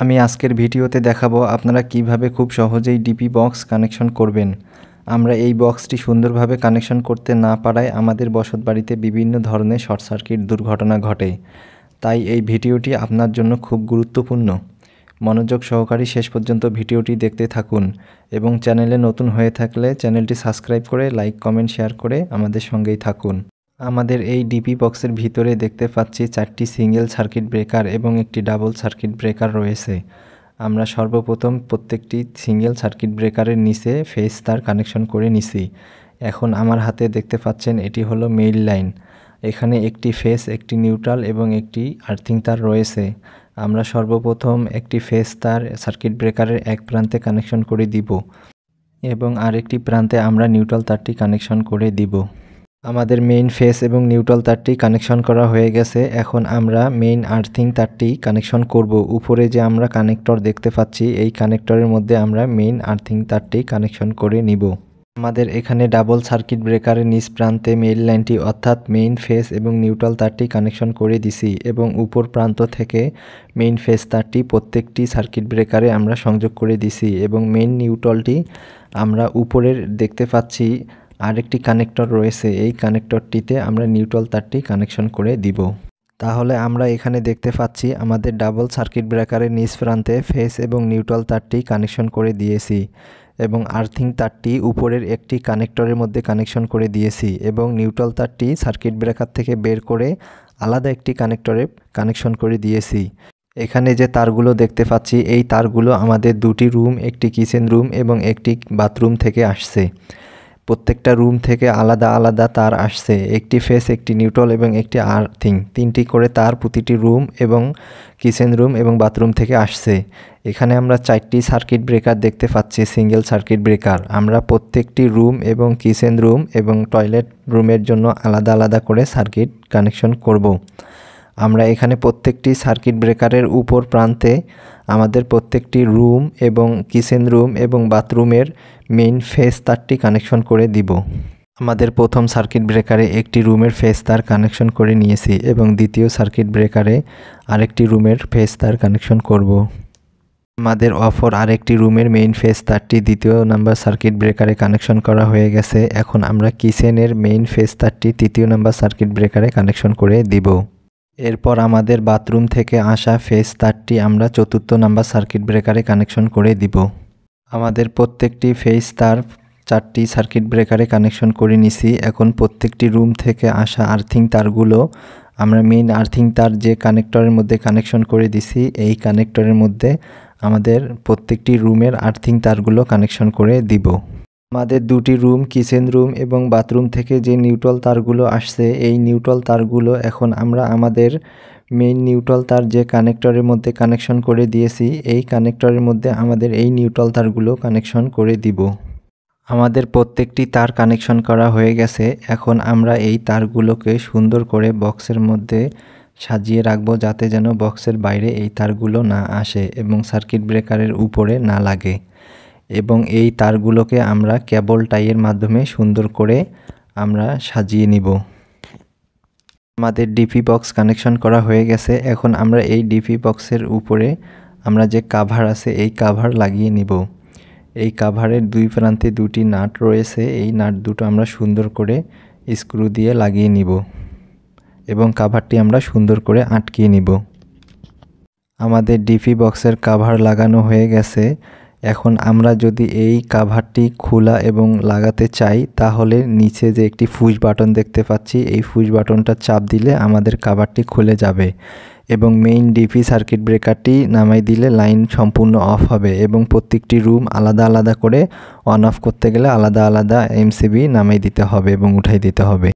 আমি আজকের ভিডিওতে দেখাবো আপনারা কিভাবে খুব সহজেই ডিপি বক্স কানেকশন করবেন। আমরা এই বক্সটি সুন্দরভাবে কানেকশন করতে না পারায় আমাদের বসতবাড়িতে বিভিন্ন ধরনের শর্ট সার্কিট দুর্ঘটনা ঘটে। তাই এই ভিডিওটি আপনার জন্য খুব গুরুত্বপূর্ণ। মনোযোগ সহকারে শেষ পর্যন্ত ভিডিওটি দেখতে থাকুন এবং চ্যানেলে নতুন হয়ে থাকলে চ্যানেলটি সাবস্ক্রাইব করে লাইক, কমেন্ট, শেয়ার করে আমাদের সঙ্গেই থাকুন। আমাদের এই ডিপি বক্সের ভিতরে দেখতে পাচ্ছি 4টি সিঙ্গেল সার্কিট ব্রেকার এবং একটি ডাবল সার্কিট ব্রেকার রয়েছে। আমরা সর্বপ্রথম প্রত্যেকটি সিঙ্গেল সার্কিট ব্রেকারের নিচে ফেজ তার কানেকশন করে নিছি। এখন আমার হাতে দেখতে পাচ্ছেন এটি হলো মেইন লাইন। এখানে একটি ফেজ, একটি নিউট্রাল এবং একটি আর্থিং তার রয়েছে। আমরা সর্বপ্রথম একটি ফেজ তার সার্কিট ব্রেকারের এক প্রান্তে কানেকশন করে দিব এবং আরেকটি প্রান্তে আমরা নিউট্রাল তারটি কানেকশন করে দিব। আমাদের মেইন ফেজ এবং নিউট্রাল তারটি কানেকশন করা হয়ে গেছে। এখন আমরা মেইন আর্থিং তারটি কানেকশন করব। উপরে যে আমরা কানেক্টর দেখতে পাচ্ছি, এই কানেক্টরের মধ্যে আমরা মেইন আর্থিং তারটি কানেকশন করে নিব। আমাদের এখানে ডাবল সার্কিট ব্রেকারের নিচ প্রান্তে মেইন লাইনটি অর্থাৎ মেইন ফেজ এবং নিউট্রাল তারটি কানেকশন করে দিছি এবং উপর প্রান্ত থেকে মেইন ফেজ তারটি প্রত্যেকটি সার্কিট ব্রেকারে আমরা সংযোগ করে দিছি এবং মেইন নিউট্রালটি আমরা উপরের দেখতে পাচ্ছি আরেকটি কানেক্টর রয়েছে, এই কানেক্টরটিতে আমরা নিউট্রাল তারটি কানেকশন করে দিব। তাহলে আমরা এখানে দেখতে পাচ্ছি আমাদের ডাবল সার্কিট ব্রেকারের নিচ প্রান্তে ফেজ এবং নিউট্রাল তারটি কানেকশন করে দিয়েছি এবং আর্থিং তারটি উপরের একটি কানেক্টরের মধ্যে কানেকশন করে দিয়েছি এবং নিউট্রাল তারটি সার্কিট ব্রেকার থেকে বের করে আলাদা একটি কানেক্টরে কানেকশন করে দিয়েছি। এখানে যে তারগুলো দেখতে পাচ্ছি, এই তারগুলো আমাদের দুটি রুম, একটি কিচেন রুম এবং একটি বাথরুম থেকে আসছে। প্রত্যেকটা রুম থেকে আলাদা আলাদা তার আসছে, একটি ফেজ, একটি নিউট্রাল এবং একটি আর্থিং, 3টি করে তার প্রতিটি রুম এবং কিচেন রুম এবং বাথরুম থেকে আসছে। এখানে আমরা 4টি সার্কিট ব্রেকার দেখতে পাচ্ছি, সিঙ্গেল সার্কিট ব্রেকার। আমরা প্রত্যেকটি রুম এবং কিচেন রুম এবং টয়লেট রুমের জন্য আলাদা আলাদা করে সার্কিট কানেকশন করব। আমরা এখানে প্রত্যেকটি সার্কিট ব্রেকারের উপর প্রান্তে আমাদের প্রত্যেকটি রুম এবং কিচেন রুম এবং বাথরুমের মেইন ফেজ তারটি কানেকশন করে দিব। আমাদের প্রথম সার্কিট ব্রেকারে একটি রুমের ফেজ তার কানেকশন করে নিয়েছি এবং দ্বিতীয় সার্কিট ব্রেকারে আরেকটি রুমের ফেজ তার কানেকশন করব। আমাদের অপর আরেকটি রুমের মেইন ফেজ তারটি দ্বিতীয় নাম্বার সার্কিট ব্রেকারে কানেকশন করা হয়ে গেছে। এখন আমরা কিচেনের মেইন ফেজ তারটি তৃতীয় নাম্বার সার্কিট ব্রেকারে কানেকশন করে দিব। এরপর আমাদের বাথরুম থেকে আসা ফেজ তারটি আমরা চতুর্থ নাম্বার সার্কিট ব্রেকারে কানেকশন করে দিব। আমাদের প্রত্যেকটি ফেজ তার 4টি সার্কিট ব্রেকারে কানেকশন করে নিছি। এখন প্রত্যেকটি রুম থেকে আসা আর্থিং তারগুলো আমরা মেইন আর্থিং তার যে কানেক্টরের মধ্যে কানেকশন করে দিছি, এই কানেক্টরের মধ্যে আমাদের প্রত্যেকটি রুমের আর্থিং তারগুলো কানেকশন করে দিব। আমাদের দুটি রুম, কিচেন রুম এবং বাথরুম থেকে যে নিউট্রাল তারগুলো আসছে, এই নিউট্রাল তারগুলো এখন আমরা আমাদের মেইন নিউট্রাল তার যে কানেক্টরের মধ্যে কানেকশন করে দিয়েছি, এই কানেক্টরের মধ্যে আমাদের এই নিউট্রাল তারগুলো কানেকশন করে দিব। আমাদের প্রত্যেকটি তার কানেকশন করা হয়ে গেছে। এখন আমরা এই তারগুলোকে সুন্দর করে বক্সের মধ্যে সাজিয়ে রাখবো, যাতে যেন বক্সের বাইরে এই তারগুলো না আসে এবং সার্কিট ব্রেকারের উপরে না লাগে। এবং এই তারগুলোকে আমরা কেবল টাইয়ের মাধ্যমে সুন্দর করে আমরা সাজিয়ে নিব। আমাদের ডিপি বক্স কানেকশন করা হয়ে গেছে। এখন আমরা এই ডিপি বক্সের উপরে আমরা যে কাভার আছে, এই কাভার লাগিয়ে নিব। এই কাভারের দুই প্রান্তে দুটি নাট রয়েছে, এই নাট দুটো আমরা সুন্দর করে স্ক্রু দিয়ে লাগিয়ে নিব এবং কাভারটি আমরা সুন্দর করে আটকিয়ে নিব। আমাদের ডিপি বক্সের কাভার লাগানো হয়ে গেছে। এখন আমরা যদি এই কাভারটি খোলা এবং লাগাতে চাই, তাহলে নিচে যে একটি পুশ বাটন দেখতে পাচ্ছি, এই পুশ বাটনটা চাপ দিলে আমাদের কাভারটি খুলে যাবে এবং মেইন ডিপি সার্কিট ব্রেকারটি নামাই দিলে লাইন সম্পূর্ণ অফ হবে এবং প্রত্যেকটি রুম আলাদা আলাদা করে অন অফ করতে গেলে আলাদা আলাদা এমসিবি নামাই দিতে হবে এবং উঠাই দিতে হবে।